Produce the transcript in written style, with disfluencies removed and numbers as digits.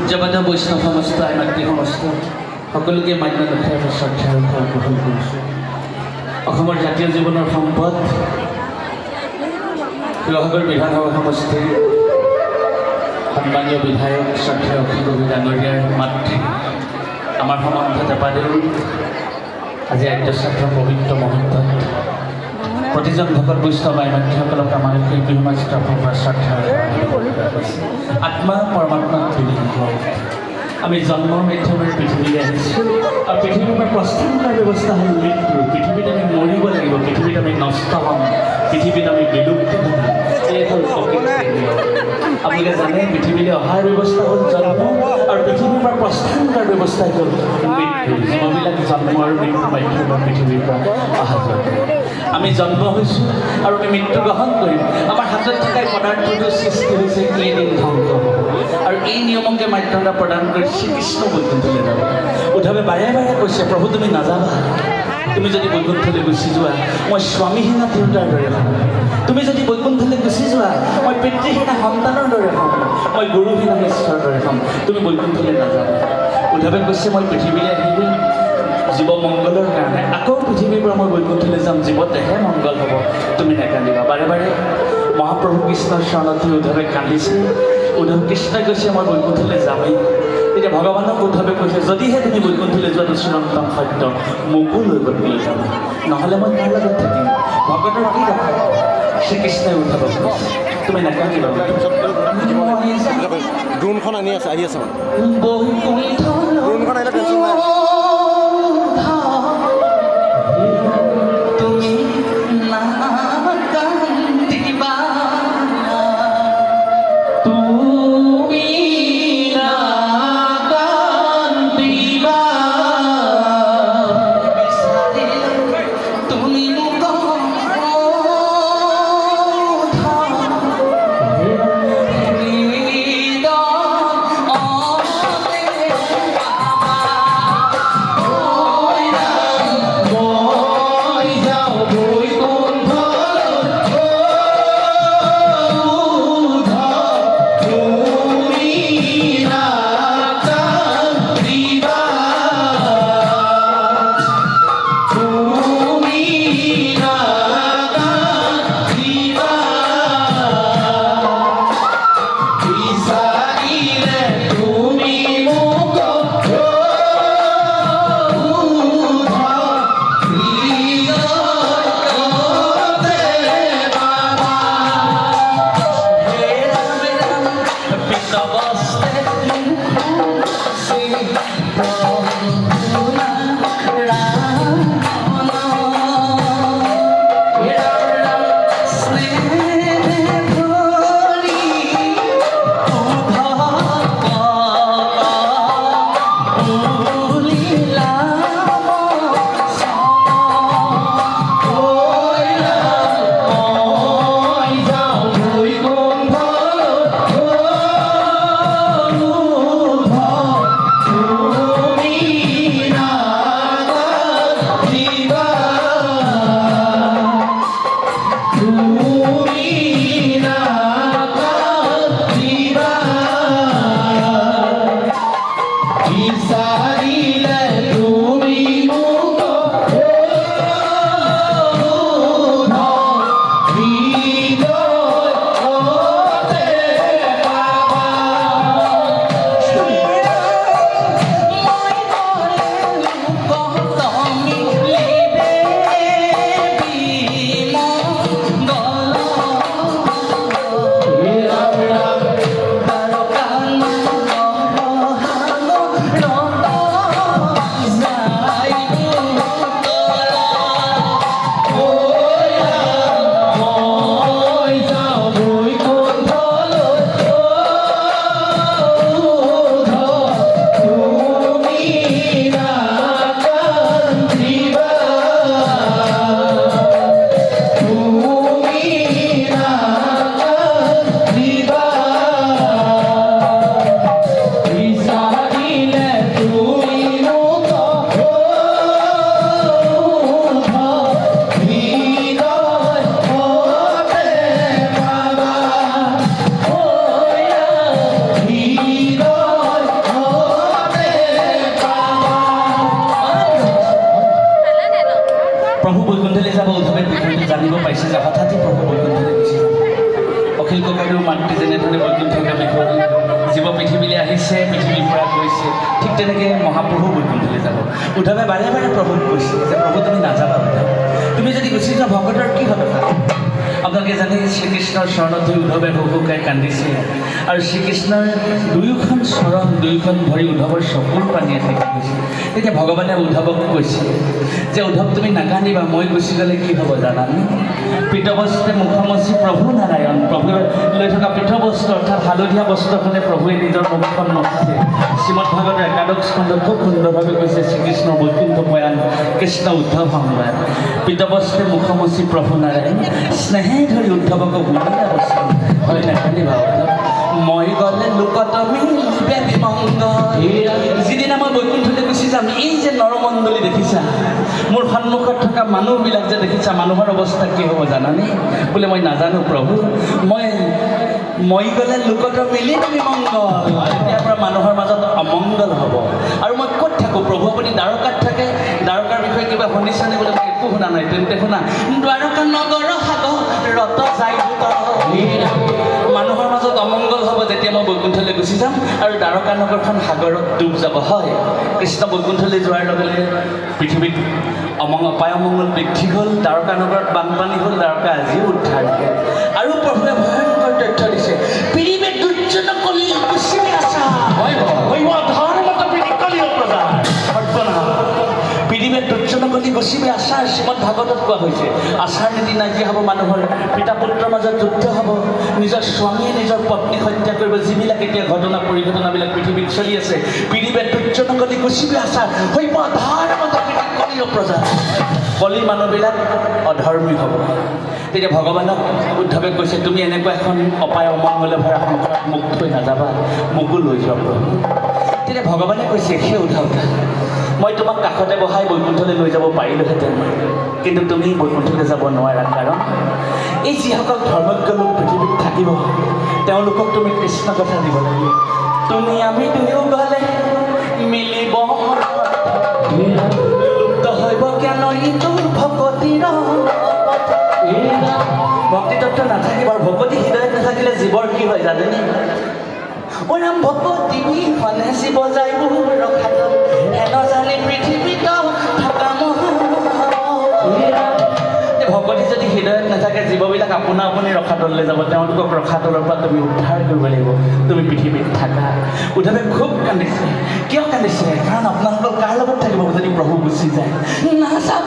পূজ্যবাদ বৈষ্ণৱ সমস্ত আইমাতৃ সমস্ত সকলোকে মান্য লক্ষ্যৰে শ্ৰদ্ধাৰ ঘৰ গ্ৰহণ কৰিছোঁ। অসমৰ জাতীয় জীৱনৰ সম্পদ শিৱসাগৰ বিধানসভা সমষ্টিৰ সন্মানীয় বিধায়ক শ্ৰদ্ধেয় অখিল গগৈ ডাঙৰীয়াৰ মাতৃ আমাৰ সম্বন্ধ দেৱাদেউ আজি আদ্যশ্ৰাদ্ধ পবিত্ৰ মুহূৰ্তত প্ৰতিজন ভকত বৈষ্ণৱ আইমাতৃসকলক আমাৰ শিল্পী সমাজ তৰফৰ শ্ৰদ্ধাৰ আত্মা পৰমাত্মাক বিলীন হওক। আমি জন্ম মৃত্যুৰ পৃথিৱীলৈ আহিছোঁ আৰু পৃথিৱীৰ পৰা প্ৰস্থান কৰাৰ ব্যৱস্থা হ'ল মৃত্যু। পৃথিৱীত আমি মৰিব লাগিব, পৃথিৱীত আমি নষ্ট হ'ম, পৃথিৱীত আমি বিলুপ্ত হ'ম। এই হ'ল প্ৰকৃতিৰ নিয়ম। আপোনালোকে জানে পৃথিৱীলৈ অহাৰ ব্যৱস্থা হ'ল জন্ম আৰু পৃথিৱীৰ পৰা প্ৰস্থান কৰাৰ ব্যৱস্থাই হ'ল মৃত্যু। জীৱবিলাক জন্ম আৰু মৃত্যুৰ মাধ্যমত পৃথিৱীৰ পৰা অহা যোৱা কৰে। আমি জন্ম হৈছোঁ আৰু আমি মৃত্যু গ্ৰহণ কৰিম। আমাৰ হাতত থকা পদাৰ্থটোৰ সৃষ্টি হৈছে এদিন ধ্বংস হ'ব আৰু এই নিয়মকে মান্যতা প্ৰদান কৰি শ্ৰীকৃষ্ণ বৈকুণ্ঠলৈ যাব। উদ্ধৱে বাৰে বাৰে কৈছে, প্ৰভু তুমি নাযাবা, তুমি যদি বৈকুণ্ঠলৈ গুচি যোৱা মই স্বামীহীনা তিৰোতাৰ দৰে হ'ম। তুমি যদি বৈকুণ্ঠলৈ গুচি যোৱা মই পিতৃহীনা সন্তানৰ দৰে হ'ম, মই গুৰুহীনা ঈশ্বৰৰ দৰে হ'ম। তুমি বৈকুণ্ঠলৈ নাযাবা। উদ্ধৱে কৈছে মই পৃথিৱীলৈ আহিলোঁ জীৱ মংগলৰ কাৰণে, আকৌ পৃথিৱীৰ পৰা মই বৈকুণ্ঠলৈ যাম, জীৱতেহে মংগল হ'ব, তুমি নাকান্দিবা। বাৰে বাৰে মহাপ্ৰভু কৃষ্ণৰ চৰণত উদ্ধৱে কান্দিছে। উদ্ধৱ কৃষ্ণই কৈছে মই বৈকুণ্ঠলৈ যামেই। তেতিয়া ভগৱানক উদ্ধৱে কৈছে যদিহে তুমি বৈকুণ্ঠলৈ যোৱাটো চিৰন্তন সত্য, মোকো লৈ বৈকুণ্ঠলৈ যাবা, নহ'লে মই কাৰ লগত থাকিম? ভগৱানৰ কি দৰকাৰ? শ্ৰীকৃষ্ণই উদ্ধৱক কৈছে তুমি নাকান্দিবা। ড্ৰোনখন আহি আছে বৈকুণ্ঠ ড্ৰোনখন আহিলে টেনশ্যন নাই। তুমি নাকান্দিবা, তুমি নাকান্দিবা, বিচাৰিলে তুমি মোক হৃদয় প্ৰভু বৈকুণ্ঠলৈ যাব উদ্ধৱে বিষয়টো জানিব পাৰিছে যে হঠাতে প্ৰভু বৈকুণ্ঠলৈ গুচি যাব। অখিল ককাইদেউ মাতৃ যেনেধৰণে বৈকুণ্ঠগামী হ'ল, জীৱ পৃথিৱীলৈ আহিছে, পৃথিৱীৰ পৰা গৈছে, ঠিক তেনেকৈ মহাপ্ৰভু বৈকুণ্ঠলৈ যাব। উদ্ধৱে বাৰে বাৰে প্ৰভুক কৈছে যে প্ৰভু তুমি নাযাবা, উদ্ধৱ তুমি যদি গুচি যোৱা ভকতৰ কি হ'ব? আপোনালোকে জানে শ্ৰীকৃষ্ণৰ চৰণত ধৰি উদ্ধৱে হুহুকাই কান্দিছে আৰু শ্ৰীকৃষ্ণৰ দুয়োখন চৰণ দুয়োখন ভৰি উদ্ধৱৰ চকুৰ পানীয়ে থাকি গৈছে। তেতিয়া ভগৱানে উদ্ধৱক কৈছে যে উদ্ধৱ তুমি নাকান্দিবা, মই গুচি গ'লে কি হ'ব জানানে? পীতবস্ত্ৰে মুখমচি প্ৰভু নাৰায়ণ, প্ৰভুৱে লৈ থকা পীতবস্ত্ৰ অৰ্থাৎ হালধীয়া বস্ত্ৰখনে প্ৰভুৱে নিজৰ মুখখন মচিছে। শ্ৰীমদভাগৱতৰ একাদশ স্কন্ধত খুব সুন্দৰভাৱে কৈছে শ্ৰীকৃষ্ণৰ বৈকুণ্ঠ প্ৰয়াণ কৃষ্ণ উদ্ধৱ সংবাদ। পীতবস্ত্ৰে মুখমচি প্ৰভু নাৰায়ণ, স্নেহে ধৰি উদ্ধৱক বুলিলে বচন, হয় নাকান্দিবা উদ্ধৱ, মই গ'লে লোকত মিলিবে বিমংগল। যিদিনা মই বৈকুণ্ঠলৈ গুচি যাম, এই যে নৰমণ্ডলী দেখিছা, মোৰ সন্মুখত থকা মানুহবিলাক যে দেখিছা, মানুহৰ অৱস্থা কি হ'ব জানানে? বোলে মই নাজানো প্ৰভু, মই গ'লে লোকত মিলিবে বিমংগল। তেতিয়াৰ পৰা মানুহৰ মাজত অমংগল হ'ব। আৰু মই ক'ত থাকোঁ প্ৰভু? আপুনি দ্বাৰকাত থাকে, দ্বাৰকাৰ বিষয়ে কিবা শুনিছেনে? বোলে মই একো শুনা নাই। তেন্তে শুনা, দ্বাৰকা নগৰ সাগৰত যায় মানুহৰ মাজত অমংগল হ'ব যেতিয়া মই বৈকুণ্ঠলৈ গুচি যাম আৰু দ্বাৰকা নগৰখন সাগৰত ডুব যাব। হয়, কৃষ্ণ বৈকুণ্ঠলৈ যোৱাৰ লগে লগে পৃথিৱীত অপায় অমংগল বৃদ্ধি হ'ল, দ্বাৰকা নগৰত বানপানী হ'ল, দ্বাৰকা আজিও উদ্ধাৰ হ'ল। আৰু প্ৰভুৱে ভয়ংকৰ তথ্য দিছে, পৃথিৱীত দুৰ্যোগ কলি কুচিমে আছা ধৰ্মত পৃথিৱী কলিও প্ৰজা সৰ্বনাশ। পৃথিৱীত দুৰ্যোগ কলি কুচিমে আচাৰ শ্ৰীমদ ভাগৱতত কোৱা হৈছে। আচাৰ নীতি নাইকিয়া হ'ব, মানুহৰ পিতা পুত্ৰৰ মাজত যুদ্ধ হ'ব, নিজৰ স্বামীয়ে নিজৰ পত্নীক হত্যা কৰিব, যিবিলাক এতিয়া ঘটনা পৰিঘটনাবিলাক পৃথিৱীত চলি আছে। পৃথিৱীত দুৰ্যোগ কলি কুচিমে আচাৰ হৈব ধৰ্মত পৃথিৱী কলিও প্ৰজা। কলিৰ মানুহবিলাক অধৰ্মী হ'ব। তেতিয়া ভগৱানক উদ্ধৱে কৈছে, তুমি এনেকুৱা এখন অপায় অমংগলে ভৰা সংসাৰত মোক থৈ নাযাবা, মোকো লৈ যোৱা প্ৰভু। তেতিয়া ভগৱানে কৈছে, সেই উদ্ধৱ মই তোমাক কাষতে বহাই বৈকুণ্ঠলৈ লৈ যাব পাৰিলোহেঁতেন, কিন্তু তুমি বৈকুণ্ঠলৈ যাব নোৱাৰা। কাৰণ এই যিসকল ধৰ্মজ্ঞ লোক পৃথিৱীত থাকিব, তেওঁলোকক তুমি কৃষ্ণ কথা দিব লাগিব। তুমি আমি দুয়ো গ'লে মিলিব লুপ্ত হৈব কেন ইটো ভকতিৰ ভক্তিতত্ত্ব নাথাকিব। আৰু ভকতি হৃদয়ত নাথাকিলে জীৱৰ কি হয় জানেনে? ওৰাম ভকতি বিহনে শিৱ যায় ৰখাত হেন জানি পৃথিৱীত থকা ভকতি যদি হৃদয়ত নাথাকে, জীৱবিলাক আপোনা আপুনি ৰখাতললৈ যাব, তেওঁলোকক ৰখাতলৰ পৰা তুমি উদ্ধাৰ কৰিব লাগিব। তুমি পৃথিৱীত থাকা। উদ্ধৱে খুব কান্দিছে। কিয় কান্দিছে? কাৰণ আপোনালোকৰ কাৰ লগত থাকিব যদি প্ৰভু গুচি যায়? নাযাব